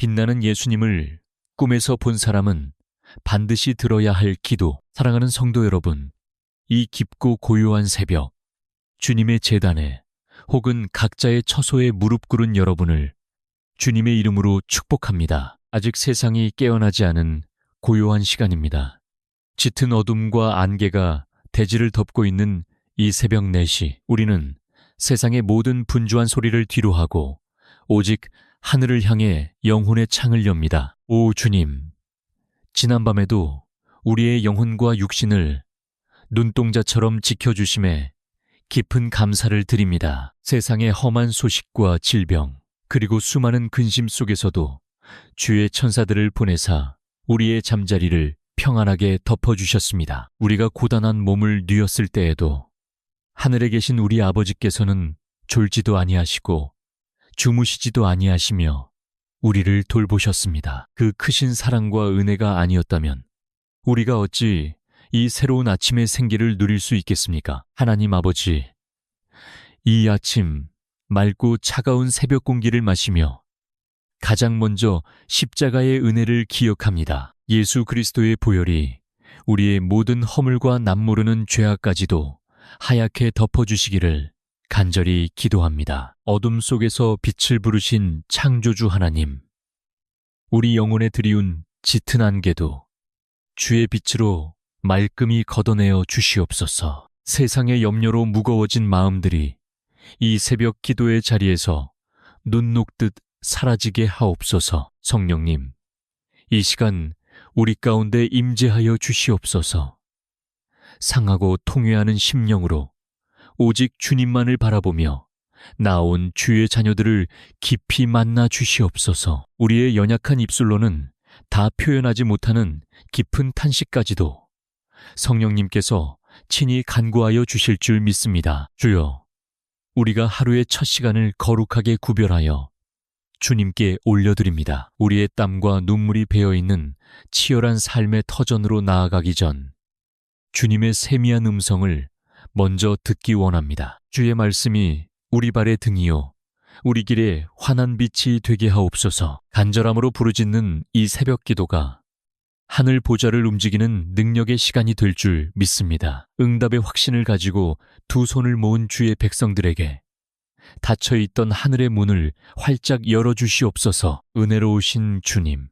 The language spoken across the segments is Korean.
빛나는 예수님을 꿈에서 본 사람은 반드시 들어야 할 기도. 사랑하는 성도 여러분, 이 깊고 고요한 새벽, 주님의 제단에 혹은 각자의 처소에 무릎 꿇은 여러분을 주님의 이름으로 축복합니다. 아직 세상이 깨어나지 않은 고요한 시간입니다. 짙은 어둠과 안개가 대지를 덮고 있는 이 새벽 4시, 우리는 세상의 모든 분주한 소리를 뒤로하고 오직 하늘을 향해 영혼의 창을 엽니다. 오 주님, 지난밤에도 우리의 영혼과 육신을 눈동자처럼 지켜주심에 깊은 감사를 드립니다. 세상의 험한 소식과 질병, 그리고 수많은 근심 속에서도 주의 천사들을 보내사 우리의 잠자리를 평안하게 덮어주셨습니다. 우리가 고단한 몸을 뉘었을 때에도 하늘에 계신 우리 아버지께서는 졸지도 아니하시고 주무시지도 아니하시며 우리를 돌보셨습니다. 그 크신 사랑과 은혜가 아니었다면 우리가 어찌 이 새로운 아침의 생기를 누릴 수 있겠습니까? 하나님 아버지, 이 아침 맑고 차가운 새벽 공기를 마시며 가장 먼저 십자가의 은혜를 기억합니다. 예수 그리스도의 보혈이 우리의 모든 허물과 남모르는 죄악까지도 하얗게 덮어주시기를 간절히 기도합니다. 어둠 속에서 빛을 부르신 창조주 하나님, 우리 영혼에 드리운 짙은 안개도 주의 빛으로 말끔히 걷어내어 주시옵소서. 세상의 염려로 무거워진 마음들이 이 새벽 기도의 자리에서 눈 녹듯 사라지게 하옵소서. 성령님, 이 시간 우리 가운데 임재하여 주시옵소서. 상하고 통회하는 심령으로 오직 주님만을 바라보며 나온 주의 자녀들을 깊이 만나 주시옵소서. 우리의 연약한 입술로는 다 표현하지 못하는 깊은 탄식까지도 성령님께서 친히 간구하여 주실 줄 믿습니다. 주여, 우리가 하루의 첫 시간을 거룩하게 구별하여 주님께 올려드립니다. 우리의 땀과 눈물이 배어있는 치열한 삶의 터전으로 나아가기 전 주님의 세미한 음성을 먼저 듣기 원합니다. 주의 말씀이 우리 발의 등이요 우리 길에 환한 빛이 되게 하옵소서. 간절함으로 부르짖는 이 새벽 기도가 하늘 보좌를 움직이는 능력의 시간이 될 줄 믿습니다. 응답의 확신을 가지고 두 손을 모은 주의 백성들에게 닫혀있던 하늘의 문을 활짝 열어주시옵소서. 은혜로우신 주님,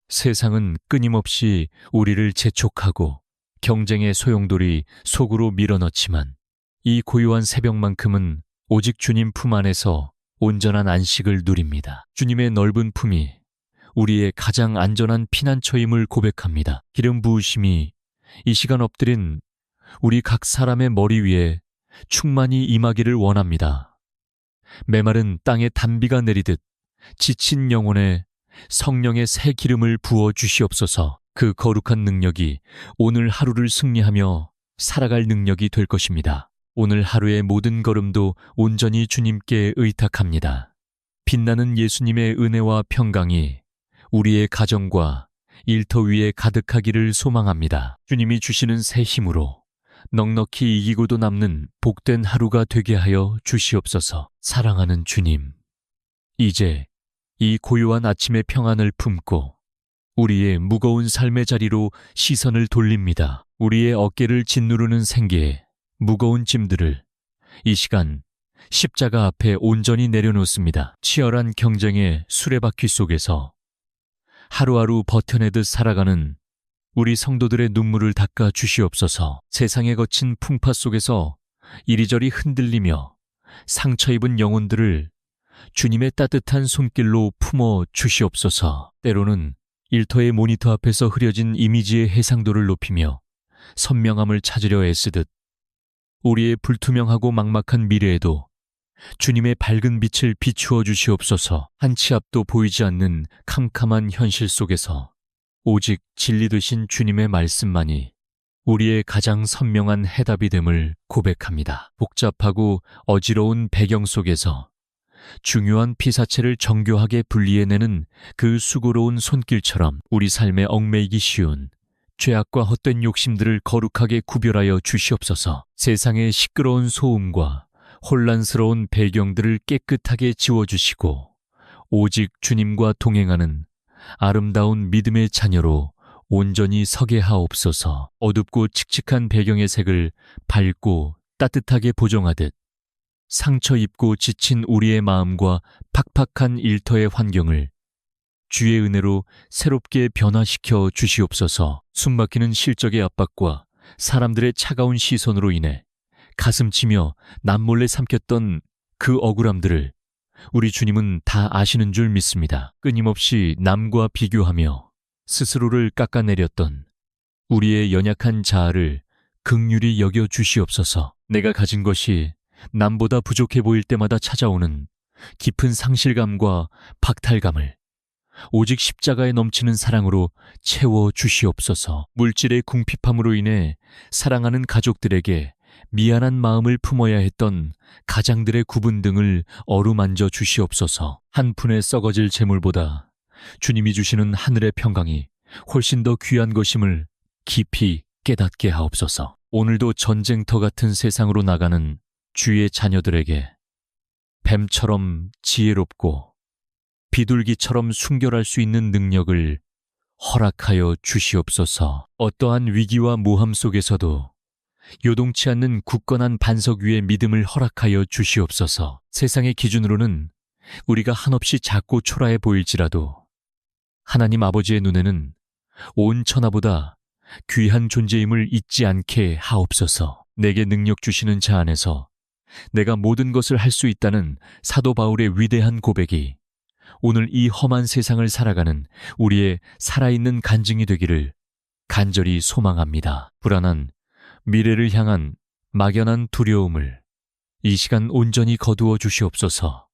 세상은 끊임없이 우리를 재촉하고 경쟁의 소용돌이 속으로 밀어넣지만 이 고요한 새벽만큼은 오직 주님 품 안에서 온전한 안식을 누립니다. 주님의 넓은 품이 우리의 가장 안전한 피난처임을 고백합니다. 기름 부으심이 이 시간 엎드린 우리 각 사람의 머리 위에 충만히 임하기를 원합니다. 메마른 땅에 단비가 내리듯 지친 영혼에 성령의 새 기름을 부어 주시옵소서. 그 거룩한 능력이 오늘 하루를 승리하며 살아갈 능력이 될 것입니다. 오늘 하루의 모든 걸음도 온전히 주님께 의탁합니다. 빛나는 예수님의 은혜와 평강이 우리의 가정과 일터 위에 가득하기를 소망합니다. 주님이 주시는 새 힘으로 넉넉히 이기고도 남는 복된 하루가 되게 하여 주시옵소서. 사랑하는 주님, 이제 이 고요한 아침의 평안을 품고 우리의 무거운 삶의 자리로 시선을 돌립니다. 우리의 어깨를 짓누르는 생계에 무거운 짐들을 이 시간 십자가 앞에 온전히 내려놓습니다. 치열한 경쟁의 수레바퀴 속에서 하루하루 버텨내듯 살아가는 우리 성도들의 눈물을 닦아 주시옵소서. 세상에 거친 풍파 속에서 이리저리 흔들리며 상처 입은 영혼들을 주님의 따뜻한 손길로 품어 주시옵소서. 때로는 일터의 모니터 앞에서 흐려진 이미지의 해상도를 높이며 선명함을 찾으려 애쓰듯 우리의 불투명하고 막막한 미래에도 주님의 밝은 빛을 비추어 주시옵소서. 한 치 앞도 보이지 않는 캄캄한 현실 속에서 오직 진리 되신 주님의 말씀만이 우리의 가장 선명한 해답이 됨을 고백합니다. 복잡하고 어지러운 배경 속에서 중요한 피사체를 정교하게 분리해내는 그 수고로운 손길처럼 우리 삶에 얽매이기 쉬운 죄악과 헛된 욕심들을 거룩하게 구별하여 주시옵소서. 세상의 시끄러운 소음과 혼란스러운 배경들을 깨끗하게 지워주시고 오직 주님과 동행하는 아름다운 믿음의 자녀로 온전히 서게 하옵소서. 어둡고 칙칙한 배경의 색을 밝고 따뜻하게 보정하듯 상처 입고 지친 우리의 마음과 팍팍한 일터의 환경을 주의 은혜로 새롭게 변화시켜 주시옵소서. 숨막히는 실적의 압박과 사람들의 차가운 시선으로 인해 가슴치며 남몰래 삼켰던 그 억울함들을 우리 주님은 다 아시는 줄 믿습니다. 끊임없이 남과 비교하며 스스로를 깎아내렸던 우리의 연약한 자아를 긍휼히 여겨 주시옵소서. 내가 가진 것이 남보다 부족해 보일 때마다 찾아오는 깊은 상실감과 박탈감을 오직 십자가에 넘치는 사랑으로 채워 주시옵소서. 물질의 궁핍함으로 인해 사랑하는 가족들에게 미안한 마음을 품어야 했던 가장들의 구분 등을 어루만져 주시옵소서. 한 푼에 썩어질 재물보다 주님이 주시는 하늘의 평강이 훨씬 더 귀한 것임을 깊이 깨닫게 하옵소서. 오늘도 전쟁터 같은 세상으로 나가는 주의 자녀들에게 뱀처럼 지혜롭고 비둘기처럼 순결할 수 있는 능력을 허락하여 주시옵소서. 어떠한 위기와 모함 속에서도 요동치 않는 굳건한 반석 위에 믿음을 허락하여 주시옵소서. 세상의 기준으로는 우리가 한없이 작고 초라해 보일지라도 하나님 아버지의 눈에는 온 천하보다 귀한 존재임을 잊지 않게 하옵소서. 내게 능력 주시는 자 안에서 내가 모든 것을 할 수 있다는 사도 바울의 위대한 고백이 오늘 이 험한 세상을 살아가는 우리의 살아있는 간증이 되기를 간절히 소망합니다. 불안한 미래를 향한 막연한 두려움을 이 시간 온전히 거두어 주시옵소서.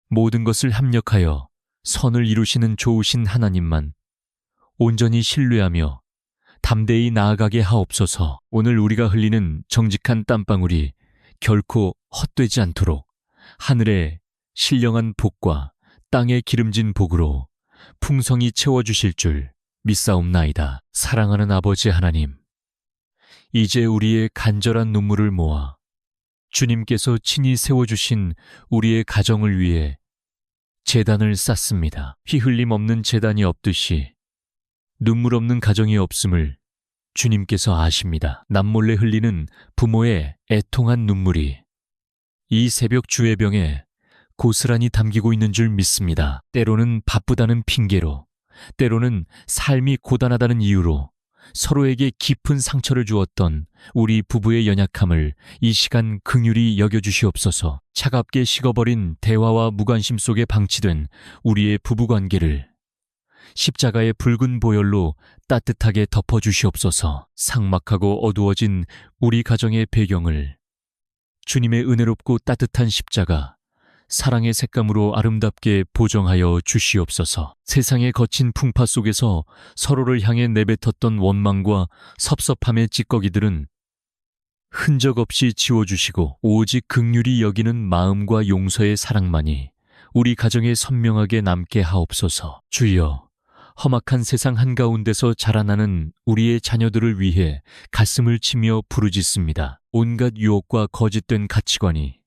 모든 것을 합력하여 선을 이루시는 좋으신 하나님만 온전히 신뢰하며 담대히 나아가게 하옵소서. 오늘 우리가 흘리는 정직한 땀방울이 결코 헛되지 않도록 하늘의 신령한 복과 땅의 기름진 복으로 풍성히 채워주실 줄 믿사옵나이다. 사랑하는 아버지 하나님, 이제 우리의 간절한 눈물을 모아 주님께서 친히 세워주신 우리의 가정을 위해 제단을 쌓습니다. 피 흘림 없는 제단이 없듯이 눈물 없는 가정이 없음을 주님께서 아십니다. 남몰래 흘리는 부모의 애통한 눈물이 이 새벽 주의 병에 고스란히 담기고 있는 줄 믿습니다. 때로는 바쁘다는 핑계로, 때로는 삶이 고단하다는 이유로 서로에게 깊은 상처를 주었던 우리 부부의 연약함을 이 시간 긍휼히 여겨주시옵소서. 차갑게 식어버린 대화와 무관심 속에 방치된 우리의 부부관계를 십자가의 붉은 보혈로 따뜻하게 덮어주시옵소서. 삭막하고 어두워진 우리 가정의 배경을 주님의 은혜롭고 따뜻한 십자가, 사랑의 색감으로 아름답게 보정하여 주시옵소서. 세상의 거친 풍파 속에서 서로를 향해 내뱉었던 원망과 섭섭함의 찌꺼기들은 흔적 없이 지워주시고 오직 긍휼히 여기는 마음과 용서의 사랑만이 우리 가정에 선명하게 남게 하옵소서. 주여, 험악한 세상 한가운데서 자라나는 우리의 자녀들을 위해 가슴을 치며 부르짖습니다. 온갖 유혹과 거짓된 가치관이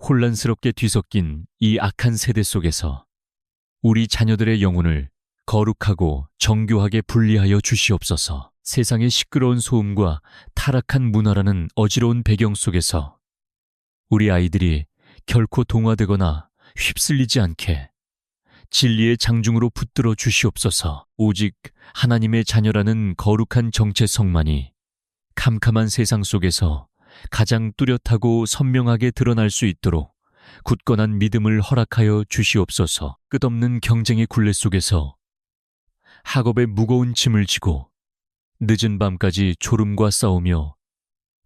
혼란스럽게 뒤섞인 이 악한 세대 속에서 우리 자녀들의 영혼을 거룩하고 정교하게 분리하여 주시옵소서. 세상의 시끄러운 소음과 타락한 문화라는 어지러운 배경 속에서 우리 아이들이 결코 동화되거나 휩쓸리지 않게 진리의 장중으로 붙들어 주시옵소서. 오직 하나님의 자녀라는 거룩한 정체성만이 캄캄한 세상 속에서 가장 뚜렷하고 선명하게 드러날 수 있도록 굳건한 믿음을 허락하여 주시옵소서. 끝없는 경쟁의 굴레 속에서 학업의 무거운 짐을 지고 늦은 밤까지 졸음과 싸우며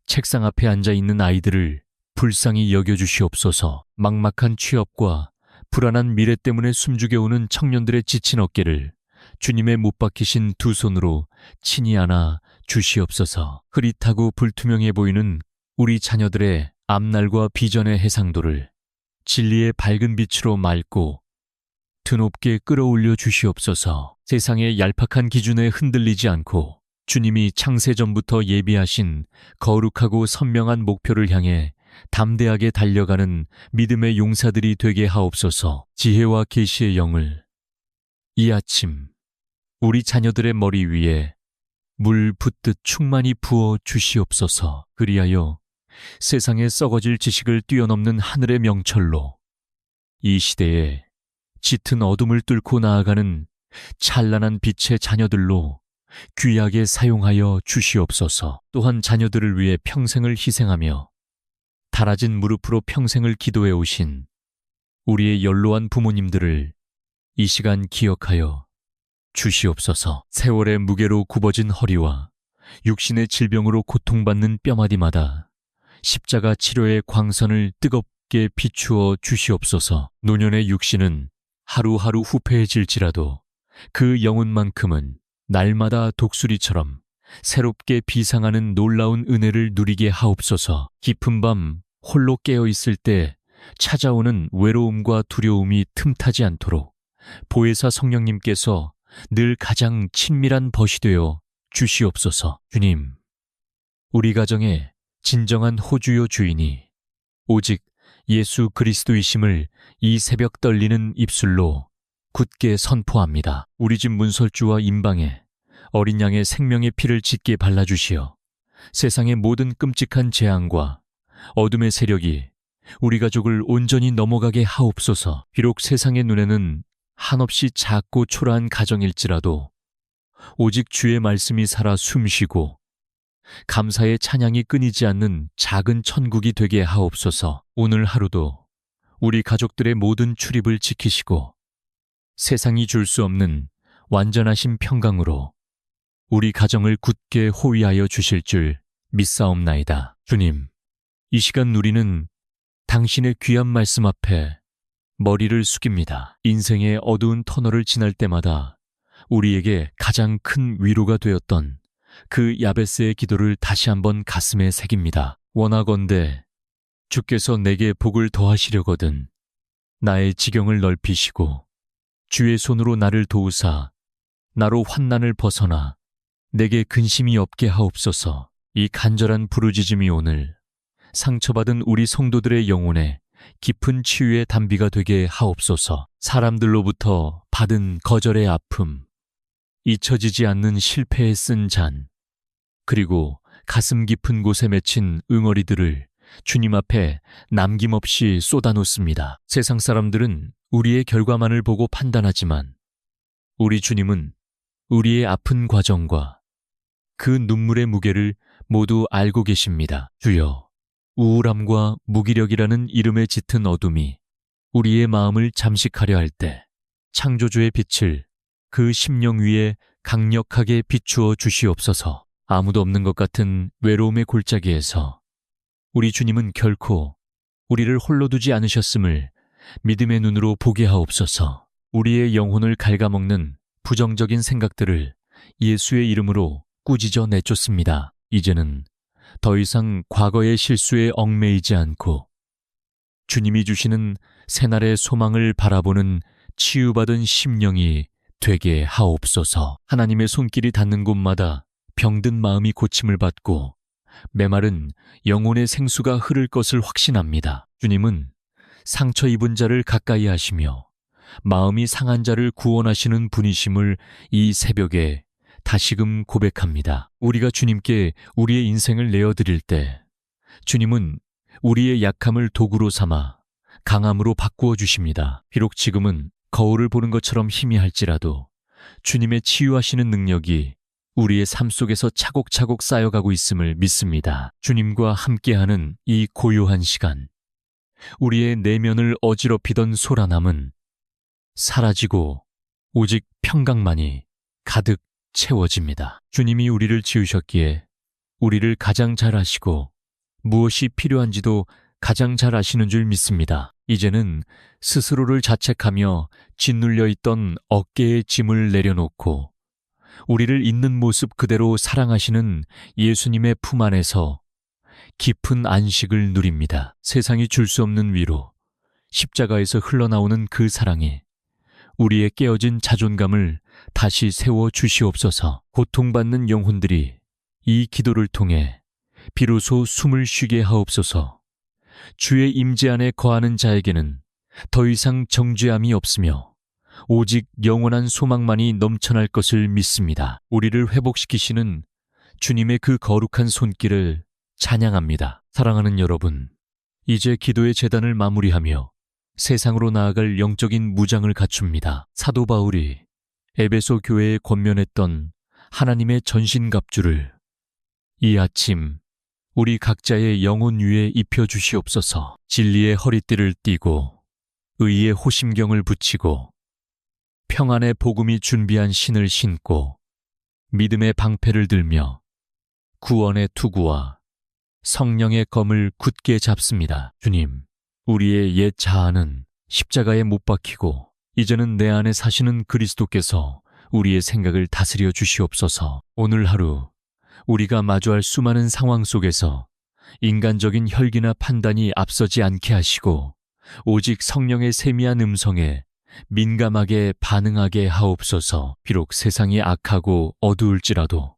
책상 앞에 앉아있는 아이들을 불쌍히 여겨주시옵소서. 막막한 취업과 불안한 미래 때문에 숨죽여오는 청년들의 지친 어깨를 주님의 못 박히신 두 손으로 친히 안아 주시옵소서. 흐릿하고 불투명해 보이는 우리 자녀들의 앞날과 비전의 해상도를 진리의 밝은 빛으로 맑고 드높게 끌어올려 주시옵소서. 세상의 얄팍한 기준에 흔들리지 않고 주님이 창세전부터 예비하신 거룩하고 선명한 목표를 향해 담대하게 달려가는 믿음의 용사들이 되게 하옵소서. 지혜와 계시의 영을 이 아침 우리 자녀들의 머리 위에 물 붓듯 충만히 부어 주시옵소서. 그리하여 세상에 썩어질 지식을 뛰어넘는 하늘의 명철로 이 시대에 짙은 어둠을 뚫고 나아가는 찬란한 빛의 자녀들로 귀하게 사용하여 주시옵소서. 또한 자녀들을 위해 평생을 희생하며 달아진 무릎으로 평생을 기도해 오신 우리의 연로한 부모님들을 이 시간 기억하여 주시옵소서. 세월의 무게로 굽어진 허리와 육신의 질병으로 고통받는 뼈마디마다 십자가 치료의 광선을 뜨겁게 비추어 주시옵소서. 노년의 육신은 하루하루 후패해질지라도 그 영혼만큼은 날마다 독수리처럼 새롭게 비상하는 놀라운 은혜를 누리게 하옵소서. 깊은 밤 홀로 깨어있을 때 찾아오는 외로움과 두려움이 틈타지 않도록 보혜사 성령님께서 늘 가장 친밀한 벗이 되어 주시옵소서. 주님, 우리 가정의 진정한 호주요 주인이 오직 예수 그리스도이심을 이 새벽 떨리는 입술로 굳게 선포합니다. 우리 집 문설주와 임방에 어린 양의 생명의 피를 짙게 발라주시어 세상의 모든 끔찍한 재앙과 어둠의 세력이 우리 가족을 온전히 넘어가게 하옵소서. 비록 세상의 눈에는 한없이 작고 초라한 가정일지라도 오직 주의 말씀이 살아 숨쉬고 감사의 찬양이 끊이지 않는 작은 천국이 되게 하옵소서. 오늘 하루도 우리 가족들의 모든 출입을 지키시고 세상이 줄 수 없는 완전하신 평강으로 우리 가정을 굳게 호위하여 주실 줄 믿사옵나이다. 주님, 이 시간 우리는 당신의 귀한 말씀 앞에 머리를 숙입니다. 인생의 어두운 터널을 지날 때마다 우리에게 가장 큰 위로가 되었던 그 야베스의 기도를 다시 한번 가슴에 새깁니다. 원하건대 주께서 내게 복을 더하시려거든 나의 지경을 넓히시고 주의 손으로 나를 도우사 나로 환난을 벗어나 내게 근심이 없게 하옵소서. 이 간절한 부르짖음이 오늘 상처받은 우리 성도들의 영혼에 깊은 치유의 단비가 되게 하옵소서. 사람들로부터 받은 거절의 아픔, 잊혀지지 않는 실패에 쓴 잔, 그리고 가슴 깊은 곳에 맺힌 응어리들을 주님 앞에 남김없이 쏟아놓습니다. 세상 사람들은 우리의 결과만을 보고 판단하지만 우리 주님은 우리의 아픈 과정과 그 눈물의 무게를 모두 알고 계십니다. 주여, 우울함과 무기력이라는 이름에 짙은 어둠이 우리의 마음을 잠식하려 할 때 창조주의 빛을 그 심령 위에 강력하게 비추어 주시옵소서. 아무도 없는 것 같은 외로움의 골짜기에서 우리 주님은 결코 우리를 홀로 두지 않으셨음을 믿음의 눈으로 보게 하옵소서. 우리의 영혼을 갉아먹는 부정적인 생각들을 예수의 이름으로 꾸짖어 내쫓습니다. 이제는 더 이상 과거의 실수에 얽매이지 않고 주님이 주시는 새날의 소망을 바라보는 치유받은 심령이 되게 하옵소서. 하나님의 손길이 닿는 곳마다 병든 마음이 고침을 받고 메마른 영혼의 생수가 흐를 것을 확신합니다. 주님은 상처 입은 자를 가까이 하시며 마음이 상한 자를 구원하시는 분이심을 이 새벽에 다시금 고백합니다. 우리가 주님께 우리의 인생을 내어드릴 때 주님은 우리의 약함을 도구로 삼아 강함으로 바꾸어 주십니다. 비록 지금은 거울을 보는 것처럼 희미할지라도 주님의 치유하시는 능력이 우리의 삶 속에서 차곡차곡 쌓여가고 있음을 믿습니다. 주님과 함께하는 이 고요한 시간, 우리의 내면을 어지럽히던 소란함은 사라지고 오직 평강만이 가득 채워집니다. 주님이 우리를 지으셨기에 우리를 가장 잘 아시고 무엇이 필요한지도 가장 잘 아시는 줄 믿습니다. 이제는 스스로를 자책하며 짓눌려 있던 어깨의 짐을 내려놓고 우리를 있는 모습 그대로 사랑하시는 예수님의 품 안에서 깊은 안식을 누립니다. 세상이 줄 수 없는 위로, 십자가에서 흘러나오는 그 사랑이 우리의 깨어진 자존감을 다시 세워 주시옵소서. 고통받는 영혼들이 이 기도를 통해 비로소 숨을 쉬게 하옵소서. 주의 임재 안에 거하는 자에게는 더 이상 정죄함이 없으며 오직 영원한 소망만이 넘쳐날 것을 믿습니다. 우리를 회복시키시는 주님의 그 거룩한 손길을 찬양합니다. 사랑하는 여러분, 이제 기도의 제단을 마무리하며 세상으로 나아갈 영적인 무장을 갖춥니다. 사도 바울이 에베소 교회에 권면했던 하나님의 전신갑주를 이 아침 우리 각자의 영혼 위에 입혀주시옵소서. 진리의 허리띠를 띠고 의의 호심경을 붙이고 평안의 복음이 준비한 신을 신고 믿음의 방패를 들며 구원의 투구와 성령의 검을 굳게 잡습니다. 주님, 우리의 옛 자아는 십자가에 못 박히고 이제는 내 안에 사시는 그리스도께서 우리의 생각을 다스려 주시옵소서. 오늘 하루 우리가 마주할 수많은 상황 속에서 인간적인 혈기나 판단이 앞서지 않게 하시고 오직 성령의 세미한 음성에 민감하게 반응하게 하옵소서. 비록 세상이 악하고 어두울지라도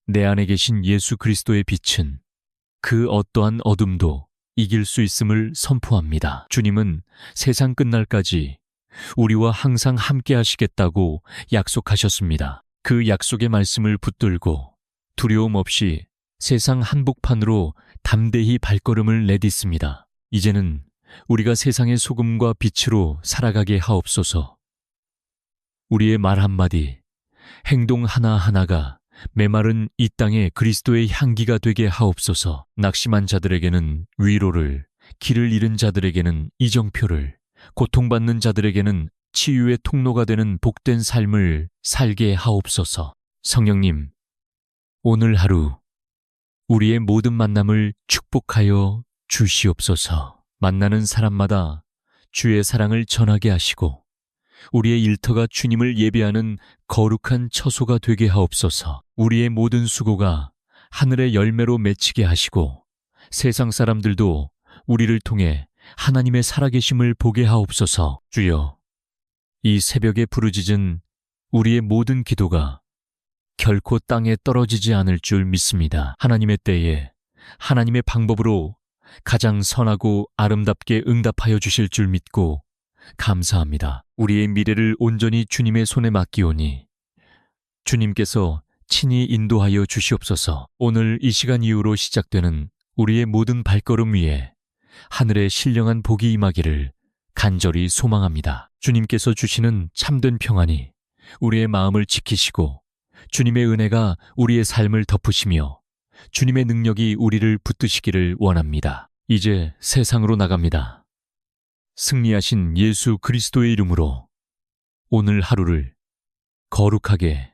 내 안에 계신 예수 그리스도의 빛은 그 어떠한 어둠도 이길 수 있음을 선포합니다. 주님은 세상 끝날까지 우리와 항상 함께 하시겠다고 약속하셨습니다. 그 약속의 말씀을 붙들고 두려움 없이 세상 한복판으로 담대히 발걸음을 내딛습니다. 이제는 우리가 세상의 소금과 빛으로 살아가게 하옵소서. 우리의 말 한마디, 행동 하나하나가 메마른 이 땅에 그리스도의 향기가 되게 하옵소서. 낙심한 자들에게는 위로를, 길을 잃은 자들에게는 이정표를, 고통받는 자들에게는 치유의 통로가 되는 복된 삶을 살게 하옵소서. 성령님, 오늘 하루 우리의 모든 만남을 축복하여 주시옵소서. 만나는 사람마다 주의 사랑을 전하게 하시고 우리의 일터가 주님을 예배하는 거룩한 처소가 되게 하옵소서. 우리의 모든 수고가 하늘의 열매로 맺히게 하시고 세상 사람들도 우리를 통해 하나님의 살아계심을 보게 하옵소서. 주여, 이 새벽에 부르짖은 우리의 모든 기도가 결코 땅에 떨어지지 않을 줄 믿습니다. 하나님의 때에 하나님의 방법으로 가장 선하고 아름답게 응답하여 주실 줄 믿고 감사합니다. 우리의 미래를 온전히 주님의 손에 맡기오니 주님께서 친히 인도하여 주시옵소서. 오늘 이 시간 이후로 시작되는 우리의 모든 발걸음 위에 하늘의 신령한 복이 임하기를 간절히 소망합니다. 주님께서 주시는 참된 평안이 우리의 마음을 지키시고 주님의 은혜가 우리의 삶을 덮으시며 주님의 능력이 우리를 붙드시기를 원합니다. 이제 세상으로 나갑니다. 승리하신 예수 그리스도의 이름으로 오늘 하루를 거룩하게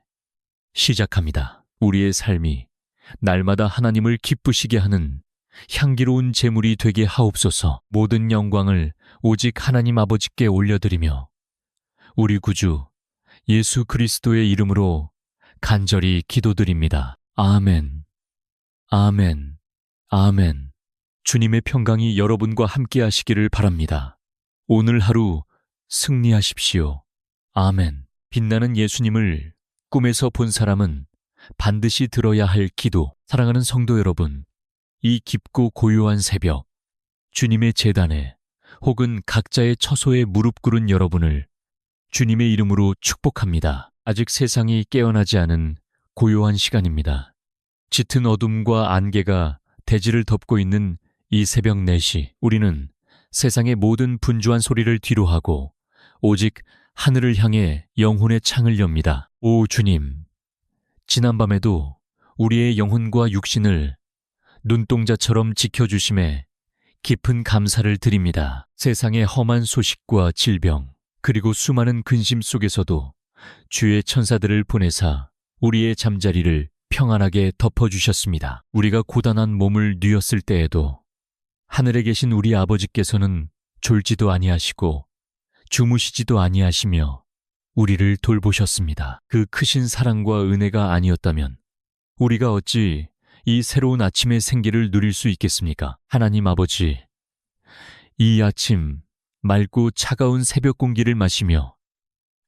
시작합니다. 우리의 삶이 날마다 하나님을 기쁘시게 하는 향기로운 제물이 되게 하옵소서. 모든 영광을 오직 하나님 아버지께 올려드리며 우리 구주 예수 그리스도의 이름으로 간절히 기도드립니다. 아멘, 아멘, 아멘. 주님의 평강이 여러분과 함께 하시기를 바랍니다. 오늘 하루 승리하십시오. 아멘. 빛나는 예수님을 꿈에서 본 사람은 반드시 들어야 할 기도. 사랑하는 성도 여러분, 이 깊고 고요한 새벽, 주님의 제단에 혹은 각자의 처소에 무릎 꿇은 여러분을 주님의 이름으로 축복합니다. 아직 세상이 깨어나지 않은 고요한 시간입니다. 짙은 어둠과 안개가 대지를 덮고 있는 이 새벽 4시, 우리는 세상의 모든 분주한 소리를 뒤로하고 오직 하늘을 향해 영혼의 창을 엽니다. 오 주님, 지난밤에도 우리의 영혼과 육신을 눈동자처럼 지켜주심에 깊은 감사를 드립니다. 세상의 험한 소식과 질병, 그리고 수많은 근심 속에서도 주의 천사들을 보내사 우리의 잠자리를 평안하게 덮어주셨습니다. 우리가 고단한 몸을 뉘었을 때에도 하늘에 계신 우리 아버지께서는 졸지도 아니하시고 주무시지도 아니하시며 우리를 돌보셨습니다. 그 크신 사랑과 은혜가 아니었다면 우리가 어찌 이 새로운 아침의 생기를 누릴 수 있겠습니까? 하나님 아버지, 이 아침 맑고 차가운 새벽 공기를 마시며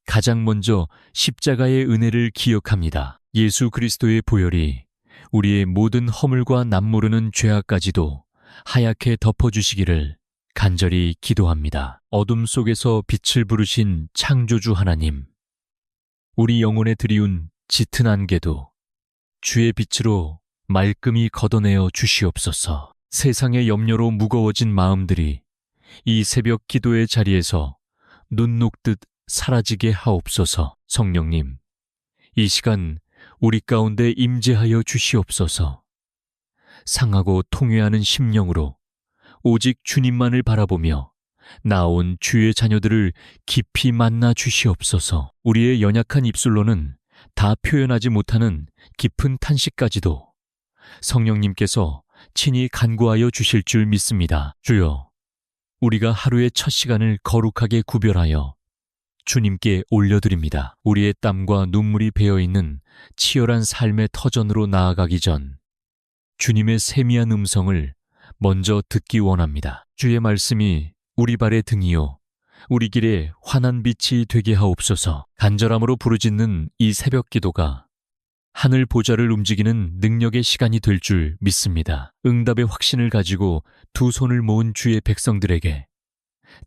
가장 먼저 십자가의 은혜를 기억합니다. 예수 그리스도의 보혈이 우리의 모든 허물과 남모르는 죄악까지도 하얗게 덮어주시기를 간절히 기도합니다. 어둠 속에서 빛을 부르신 창조주 하나님, 우리 영혼에 드리운 짙은 안개도 주의 빛으로 말끔히 걷어내어 주시옵소서. 세상의 염려로 무거워진 마음들이 이 새벽 기도의 자리에서 눈 녹듯 사라지게 하옵소서. 성령님, 이 시간 우리 가운데 임재하여 주시옵소서. 상하고 통회하는 심령으로 오직 주님만을 바라보며 나온 주의 자녀들을 깊이 만나 주시옵소서. 우리의 연약한 입술로는 다 표현하지 못하는 깊은 탄식까지도 성령님께서 친히 간구하여 주실 줄 믿습니다. 주여, 우리가 하루의 첫 시간을 거룩하게 구별하여 주님께 올려드립니다. 우리의 땀과 눈물이 배어있는 치열한 삶의 터전으로 나아가기 전 주님의 세미한 음성을 먼저 듣기 원합니다. 주의 말씀이 우리 발의 등이요 우리 길에 환한 빛이 되게 하옵소서. 간절함으로 부르짖는 이 새벽 기도가 하늘 보좌를 움직이는 능력의 시간이 될 줄 믿습니다. 응답의 확신을 가지고 두 손을 모은 주의 백성들에게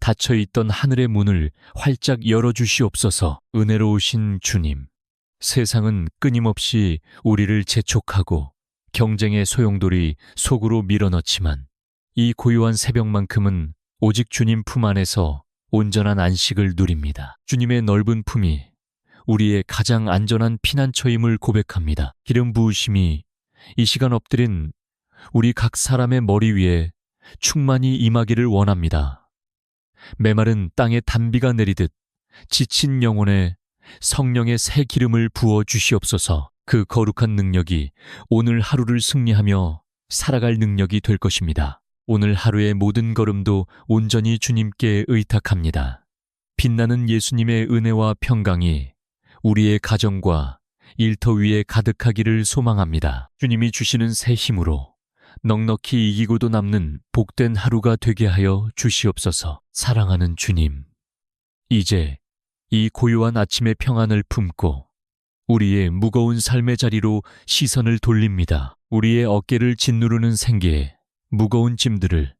닫혀있던 하늘의 문을 활짝 열어주시옵소서. 은혜로우신 주님, 세상은 끊임없이 우리를 재촉하고 경쟁의 소용돌이 속으로 밀어넣지만 이 고요한 새벽만큼은 오직 주님 품 안에서 온전한 안식을 누립니다. 주님의 넓은 품이 우리의 가장 안전한 피난처임을 고백합니다. 기름 부으심이 이 시간 엎드린 우리 각 사람의 머리 위에 충만히 임하기를 원합니다. 메마른 땅에 단비가 내리듯 지친 영혼에 성령의 새 기름을 부어 주시옵소서. 그 거룩한 능력이 오늘 하루를 승리하며 살아갈 능력이 될 것입니다. 오늘 하루의 모든 걸음도 온전히 주님께 의탁합니다. 빛나는 예수님의 은혜와 평강이 우리의 가정과 일터 위에 가득하기를 소망합니다. 주님이 주시는 새 힘으로 넉넉히 이기고도 남는 복된 하루가 되게 하여 주시옵소서. 사랑하는 주님, 이제 이 고요한 아침의 평안을 품고 우리의 무거운 삶의 자리로 시선을 돌립니다. 우리의 어깨를 짓누르는 생계에 무거운 짐들을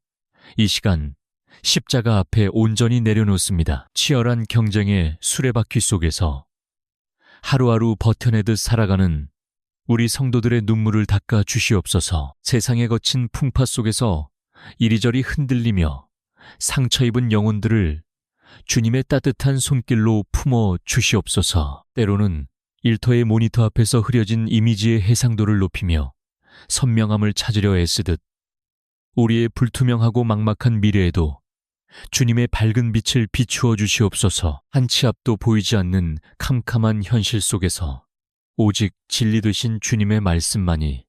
이 시간 십자가 앞에 온전히 내려놓습니다. 치열한 경쟁의 수레바퀴 속에서 하루하루 버텨내듯 살아가는 우리 성도들의 눈물을 닦아 주시옵소서. 세상의 거친 풍파 속에서 이리저리 흔들리며 상처 입은 영혼들을 주님의 따뜻한 손길로 품어 주시옵소서. 때로는 일터의 모니터 앞에서 흐려진 이미지의 해상도를 높이며 선명함을 찾으려 애쓰듯 우리의 불투명하고 막막한 미래에도 주님의 밝은 빛을 비추어 주시옵소서. 한 치 앞도 보이지 않는 캄캄한 현실 속에서 오직 진리 되신 주님의 말씀만이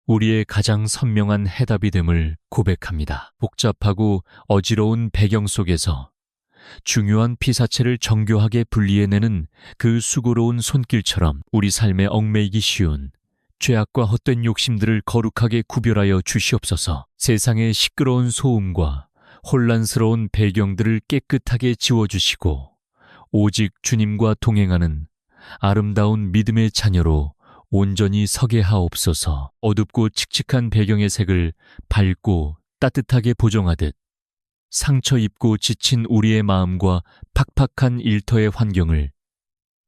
우리의 가장 선명한 해답이 됨을 고백합니다. 복잡하고 어지러운 배경 속에서 중요한 피사체를 정교하게 분리해내는 그 수고로운 손길처럼 우리 삶에 얽매이기 쉬운 죄악과 헛된 욕심들을 거룩하게 구별하여 주시옵소서. 세상의 시끄러운 소음과 혼란스러운 배경들을 깨끗하게 지워주시고 오직 주님과 동행하는 아름다운 믿음의 자녀로 온전히 서게 하옵소서. 어둡고 칙칙한 배경의 색을 밝고 따뜻하게 보정하듯 상처 입고 지친 우리의 마음과 팍팍한 일터의 환경을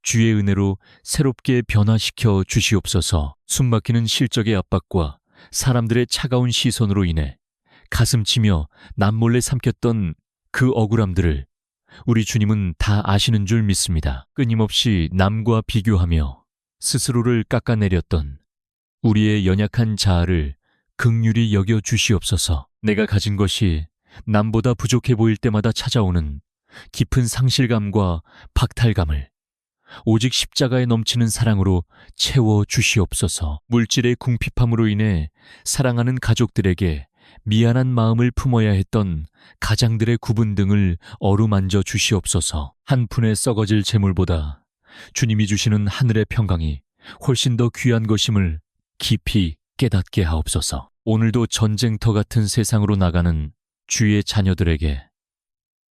주의 은혜로 새롭게 변화시켜 주시옵소서. 숨막히는 실적의 압박과 사람들의 차가운 시선으로 인해 가슴치며 남몰래 삼켰던 그 억울함들을 우리 주님은 다 아시는 줄 믿습니다. 끊임없이 남과 비교하며 스스로를 깎아내렸던 우리의 연약한 자아를 긍휼히 여겨 주시옵소서. 내가 가진 것이 남보다 부족해 보일 때마다 찾아오는 깊은 상실감과 박탈감을 오직 십자가에 넘치는 사랑으로 채워 주시옵소서. 물질의 궁핍함으로 인해 사랑하는 가족들에게 미안한 마음을 품어야 했던 가장들의 구분 등을 어루만져 주시옵소서. 한 푼에 썩어질 재물보다 주님이 주시는 하늘의 평강이 훨씬 더 귀한 것임을 깊이 깨닫게 하옵소서. 오늘도 전쟁터 같은 세상으로 나가는 주의 자녀들에게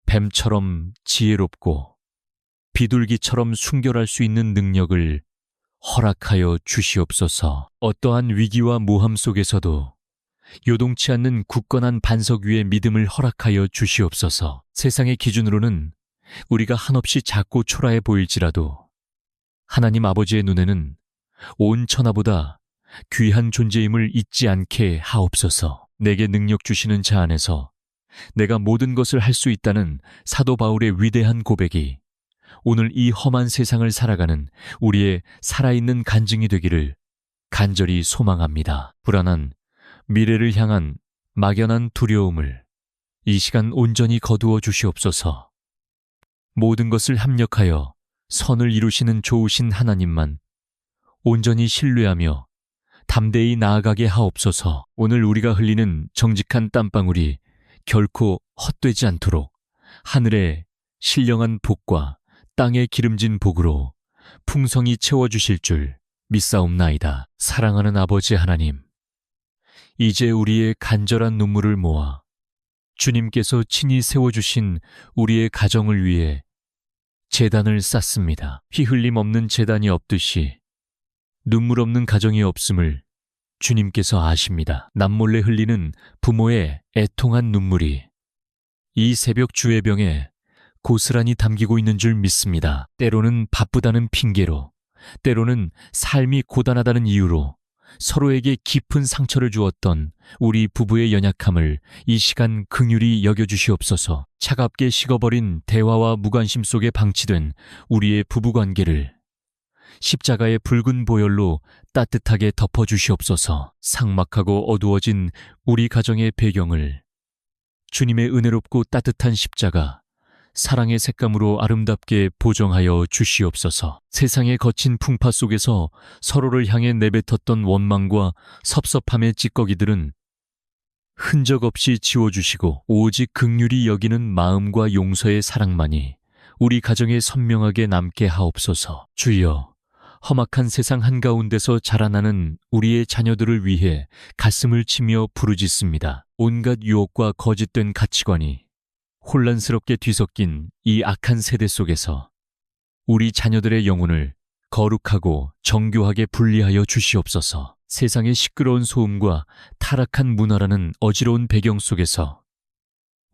뱀처럼 지혜롭고 비둘기처럼 순결할 수 있는 능력을 허락하여 주시옵소서. 어떠한 위기와 모함 속에서도 요동치 않는 굳건한 반석 위에 믿음을 허락하여 주시옵소서. 세상의 기준으로는 우리가 한없이 작고 초라해 보일지라도 하나님 아버지의 눈에는 온 천하보다 귀한 존재임을 잊지 않게 하옵소서. 내게 능력 주시는 자 안에서 내가 모든 것을 할 수 있다는 사도 바울의 위대한 고백이 오늘 이 험한 세상을 살아가는 우리의 살아있는 간증이 되기를 간절히 소망합니다. 불안한 미래를 향한 막연한 두려움을 이 시간 온전히 거두어 주시옵소서. 모든 것을 합력하여 선을 이루시는 좋으신 하나님만 온전히 신뢰하며 담대히 나아가게 하옵소서. 오늘 우리가 흘리는 정직한 땀방울이 결코 헛되지 않도록 하늘의 신령한 복과 땅의 기름진 복으로 풍성히 채워주실 줄 믿사옵나이다. 사랑하는 아버지 하나님, 이제 우리의 간절한 눈물을 모아 주님께서 친히 세워주신 우리의 가정을 위해 제단을 쌓습니다. 피 흘림 없는 제단이 없듯이 눈물 없는 가정이 없음을 주님께서 아십니다. 남몰래 흘리는 부모의 애통한 눈물이 이 새벽 주의 병에 고스란히 담기고 있는 줄 믿습니다. 때로는 바쁘다는 핑계로, 때로는 삶이 고단하다는 이유로 서로에게 깊은 상처를 주었던 우리 부부의 연약함을 이 시간 긍휼히 여겨주시옵소서. 차갑게 식어버린 대화와 무관심 속에 방치된 우리의 부부관계를 십자가의 붉은 보혈로 따뜻하게 덮어주시옵소서. 삭막하고 어두워진 우리 가정의 배경을 주님의 은혜롭고 따뜻한 십자가, 사랑의 색감으로 아름답게 보정하여 주시옵소서. 세상의 거친 풍파 속에서 서로를 향해 내뱉었던 원망과 섭섭함의 찌꺼기들은 흔적 없이 지워주시고 오직 긍휼히 여기는 마음과 용서의 사랑만이 우리 가정에 선명하게 남게 하옵소서. 주여, 험악한 세상 한가운데서 자라나는 우리의 자녀들을 위해 가슴을 치며 부르짖습니다. 온갖 유혹과 거짓된 가치관이 혼란스럽게 뒤섞인 이 악한 세대 속에서 우리 자녀들의 영혼을 거룩하고 정교하게 분리하여 주시옵소서. 세상의 시끄러운 소음과 타락한 문화라는 어지러운 배경 속에서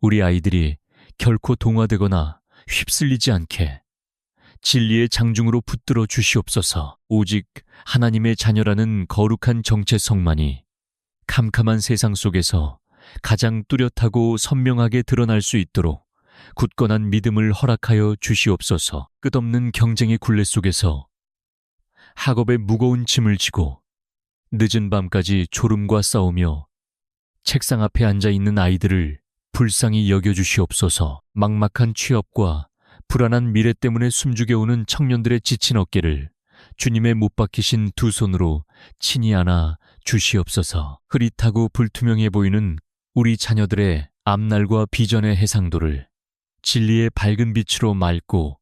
우리 아이들이 결코 동화되거나 휩쓸리지 않게 진리의 장중으로 붙들어 주시옵소서. 오직 하나님의 자녀라는 거룩한 정체성만이 캄캄한 세상 속에서 가장 뚜렷하고 선명하게 드러날 수 있도록 굳건한 믿음을 허락하여 주시옵소서. 끝없는 경쟁의 굴레 속에서 학업의 무거운 짐을 지고 늦은 밤까지 졸음과 싸우며 책상 앞에 앉아 있는 아이들을 불쌍히 여겨주시옵소서. 막막한 취업과 불안한 미래 때문에 숨죽여오는 청년들의 지친 어깨를 주님의 못 박히신 두 손으로 친히 안아 주시옵소서. 흐릿하고 불투명해 보이는 우리 자녀들의 앞날과 비전의 해상도를 진리의 밝은 빛으로 맑고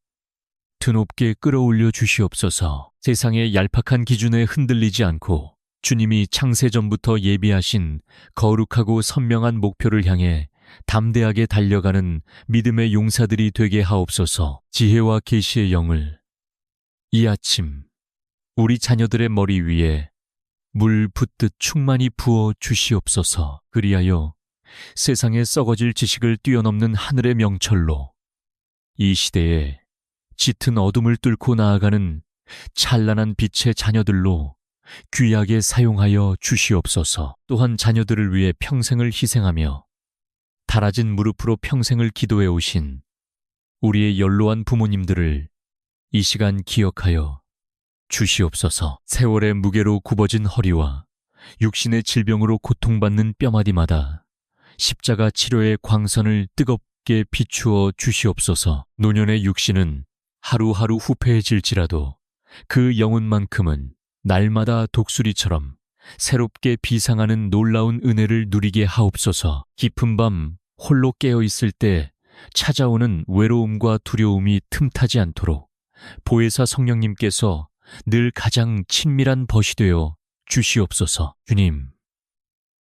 드높게 끌어올려 주시옵소서. 세상의 얄팍한 기준에 흔들리지 않고 주님이 창세전부터 예비하신 거룩하고 선명한 목표를 향해 담대하게 달려가는 믿음의 용사들이 되게 하옵소서. 지혜와 계시의 영을 이 아침 우리 자녀들의 머리 위에 물 붓듯 충만히 부어 주시옵소서. 그리하여 세상에 썩어질 지식을 뛰어넘는 하늘의 명철로 이 시대에 짙은 어둠을 뚫고 나아가는 찬란한 빛의 자녀들로 귀하게 사용하여 주시옵소서. 또한 자녀들을 위해 평생을 희생하며 달아진 무릎으로 평생을 기도해 오신 우리의 연로한 부모님들을 이 시간 기억하여 주시옵소서. 세월의 무게로 굽어진 허리와 육신의 질병으로 고통받는 뼈마디마다 십자가 치료의 광선을 뜨겁게 비추어 주시옵소서. 노년의 육신은 하루하루 후패해질지라도 그 영혼만큼은 날마다 독수리처럼 새롭게 비상하는 놀라운 은혜를 누리게 하옵소서. 깊은 밤 홀로 깨어 있을 때 찾아오는 외로움과 두려움이 틈타지 않도록 보혜사 성령님께서 늘 가장 친밀한 벗이 되어 주시옵소서. 주님,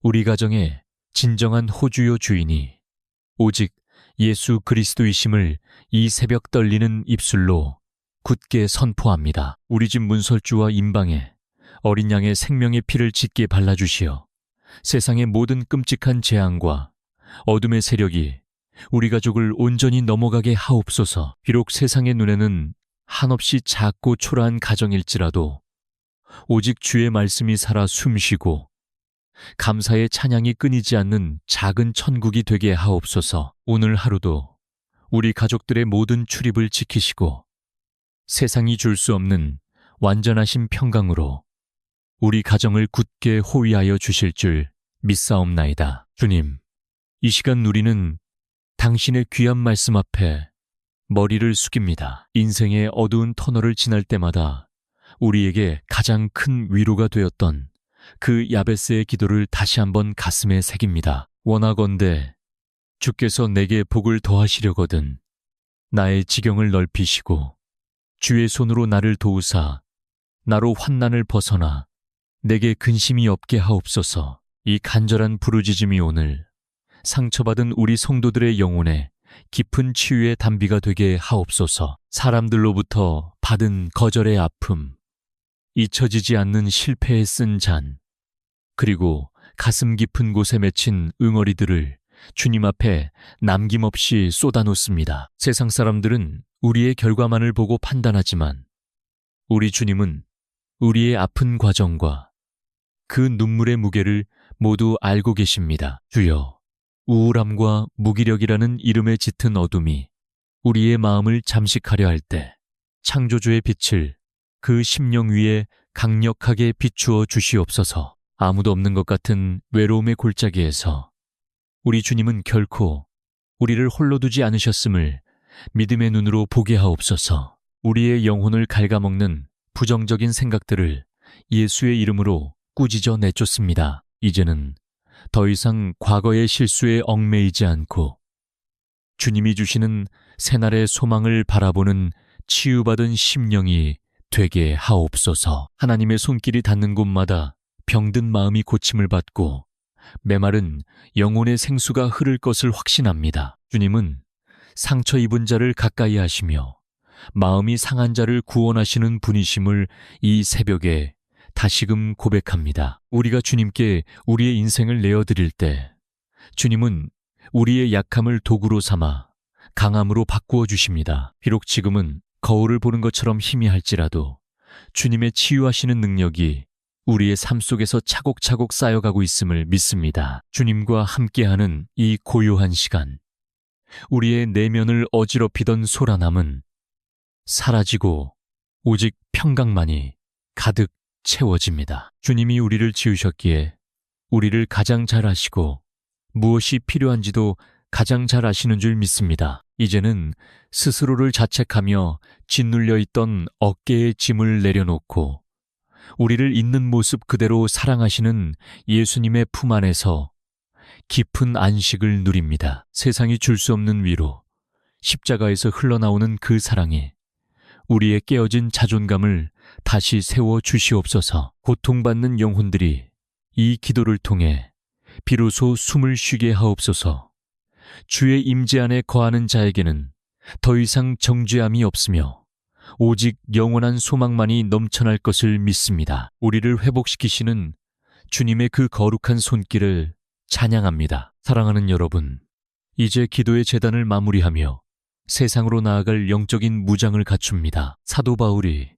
우리 가정의 진정한 호주요 주인이 오직 예수 그리스도이심을 이 새벽 떨리는 입술로 굳게 선포합니다. 우리 집 문설주와 임방에 어린 양의 생명의 피를 짙게 발라주시어 세상의 모든 끔찍한 재앙과 어둠의 세력이 우리 가족을 온전히 넘어가게 하옵소서. 비록 세상의 눈에는 한없이 작고 초라한 가정일지라도 오직 주의 말씀이 살아 숨쉬고 감사의 찬양이 끊이지 않는 작은 천국이 되게 하옵소서. 오늘 하루도 우리 가족들의 모든 출입을 지키시고 세상이 줄 수 없는 완전하신 평강으로 우리 가정을 굳게 호위하여 주실 줄 믿사옵나이다. 주님, 이 시간 우리는 당신의 귀한 말씀 앞에 머리를 숙입니다. 인생의 어두운 터널을 지날 때마다 우리에게 가장 큰 위로가 되었던 그 야베스의 기도를 다시 한번 가슴에 새깁니다. 원하건대 주께서 내게 복을 더하시려거든 나의 지경을 넓히시고 주의 손으로 나를 도우사 나로 환난을 벗어나 내게 근심이 없게 하옵소서. 이 간절한 부르짖음이 오늘 상처받은 우리 성도들의 영혼에 깊은 치유의 단비가 되게 하옵소서. 사람들로부터 받은 거절의 아픔, 잊혀지지 않는 실패에 쓴 잔, 그리고 가슴 깊은 곳에 맺힌 응어리들을 주님 앞에 남김없이 쏟아놓습니다. 세상 사람들은 우리의 결과만을 보고 판단하지만 우리 주님은 우리의 아픈 과정과 그 눈물의 무게를 모두 알고 계십니다. 주여, 우울함과 무기력이라는 이름에 짙은 어둠이 우리의 마음을 잠식하려 할 때 창조주의 빛을 그 심령 위에 강력하게 비추어 주시옵소서. 아무도 없는 것 같은 외로움의 골짜기에서 우리 주님은 결코 우리를 홀로 두지 않으셨음을 믿음의 눈으로 보게 하옵소서. 우리의 영혼을 갉아먹는 부정적인 생각들을 예수의 이름으로 꾸짖어 내쫓습니다. 이제는 더 이상 과거의 실수에 얽매이지 않고 주님이 주시는 새날의 소망을 바라보는 치유받은 심령이 되게 하옵소서. 하나님의 손길이 닿는 곳마다 병든 마음이 고침을 받고 메마른 영혼의 생수가 흐를 것을 확신합니다. 주님은 상처 입은 자를 가까이 하시며 마음이 상한 자를 구원하시는 분이심을 이 새벽에 다시금 고백합니다. 우리가 주님께 우리의 인생을 내어드릴 때 주님은 우리의 약함을 도구로 삼아 강함으로 바꾸어 주십니다. 비록 지금은 거울을 보는 것처럼 희미할지라도 주님의 치유하시는 능력이 우리의 삶 속에서 차곡차곡 쌓여가고 있음을 믿습니다. 주님과 함께하는 이 고요한 시간, 우리의 내면을 어지럽히던 소란함은 사라지고 오직 평강만이 가득 채워집니다. 주님이 우리를 지으셨기에 우리를 가장 잘 아시고 무엇이 필요한지도 가장 잘 아시는 줄 믿습니다. 이제는 스스로를 자책하며 짓눌려 있던 어깨의 짐을 내려놓고 우리를 있는 모습 그대로 사랑하시는 예수님의 품 안에서 깊은 안식을 누립니다. 세상이 줄 수 없는 위로, 십자가에서 흘러나오는 그 사랑이 우리의 깨어진 자존감을 다시 세워 주시옵소서. 고통받는 영혼들이 이 기도를 통해 비로소 숨을 쉬게 하옵소서. 주의 임재 안에 거하는 자에게는 더 이상 정죄함이 없으며 오직 영원한 소망만이 넘쳐날 것을 믿습니다. 우리를 회복시키시는 주님의 그 거룩한 손길을 찬양합니다. 사랑하는 여러분, 이제 기도의 제단을 마무리하며 세상으로 나아갈 영적인 무장을 갖춥니다. 사도 바울이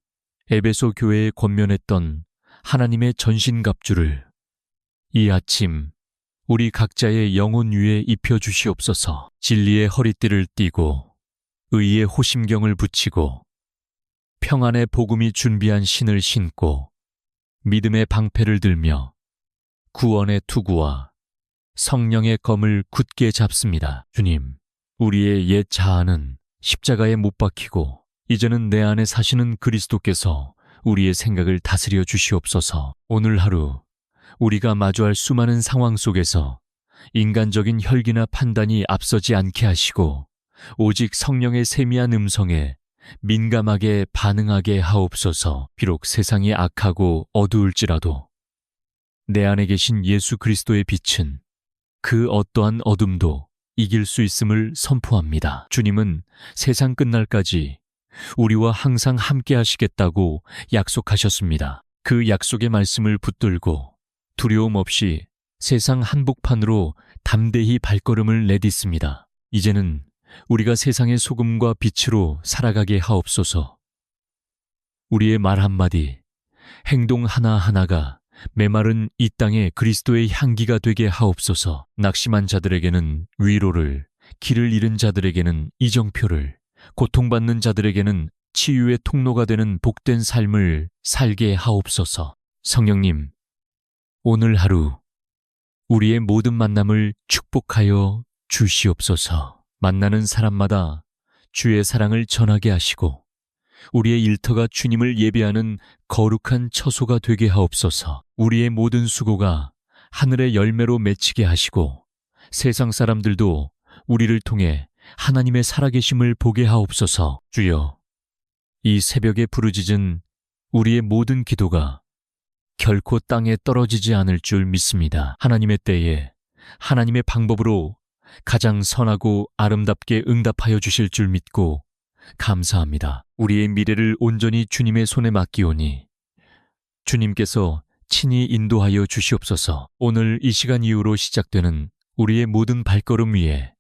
에베소 교회에 권면했던 하나님의 전신갑주를 이 아침 우리 각자의 영혼 위에 입혀주시옵소서. 진리의 허리띠를 띠고 의의 호심경을 붙이고 평안의 복음이 준비한 신을 신고 믿음의 방패를 들며 구원의 투구와 성령의 검을 굳게 잡습니다. 주님, 우리의 옛 자아는 십자가에 못 박히고 이제는 내 안에 사시는 그리스도께서 우리의 생각을 다스려 주시옵소서. 오늘 하루 우리가 마주할 수많은 상황 속에서 인간적인 혈기나 판단이 앞서지 않게 하시고 오직 성령의 세미한 음성에 민감하게 반응하게 하옵소서. 비록 세상이 악하고 어두울지라도 내 안에 계신 예수 그리스도의 빛은 그 어떠한 어둠도 이길 수 있음을 선포합니다. 주님은 세상 끝날까지 우리와 항상 함께 하시겠다고 약속하셨습니다. 그 약속의 말씀을 붙들고 두려움 없이 세상 한복판으로 담대히 발걸음을 내딛습니다. 이제는 우리가 세상의 소금과 빛으로 살아가게 하옵소서. 우리의 말 한마디, 행동 하나하나가 메마른 이 땅에 그리스도의 향기가 되게 하옵소서. 낙심한 자들에게는 위로를, 길을 잃은 자들에게는 이정표를, 고통받는 자들에게는 치유의 통로가 되는 복된 삶을 살게 하옵소서. 성령님, 오늘 하루 우리의 모든 만남을 축복하여 주시옵소서. 만나는 사람마다 주의 사랑을 전하게 하시고 우리의 일터가 주님을 예배하는 거룩한 처소가 되게 하옵소서. 우리의 모든 수고가 하늘의 열매로 맺히게 하시고 세상 사람들도 우리를 통해 하나님의 살아계심을 보게 하옵소서. 주여, 이 새벽에 부르짖은 우리의 모든 기도가 결코 땅에 떨어지지 않을 줄 믿습니다. 하나님의 때에 하나님의 방법으로 가장 선하고 아름답게 응답하여 주실 줄 믿고 감사합니다. 우리의 미래를 온전히 주님의 손에 맡기오니 주님께서 친히 인도하여 주시옵소서. 오늘 이 시간 이후로 시작되는 우리의 모든 발걸음 위에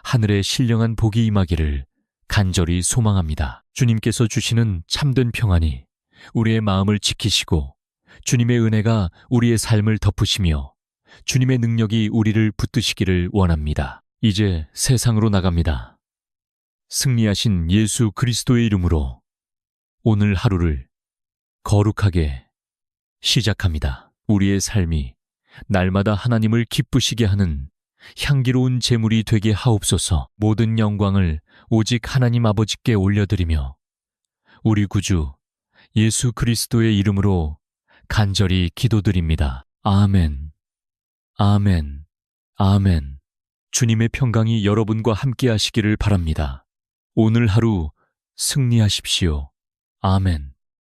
하늘의 신령한 복이 임하기를 간절히 소망합니다. 주님께서 주시는 참된 평안이 우리의 마음을 지키시고 주님의 은혜가 우리의 삶을 덮으시며 주님의 능력이 우리를 붙드시기를 원합니다. 이제 세상으로 나갑니다. 승리하신 예수 그리스도의 이름으로 오늘 하루를 거룩하게 시작합니다. 우리의 삶이 날마다 하나님을 기쁘시게 하는 향기로운 제물이 되게 하옵소서. 모든 영광을 오직 하나님 아버지께 올려드리며 우리 구주 예수 그리스도의 이름으로 간절히 기도드립니다. 아멘, 아멘, 아멘. 주님의 평강이 여러분과 함께 하시기를 바랍니다. 오늘 하루 승리하십시오. 아멘.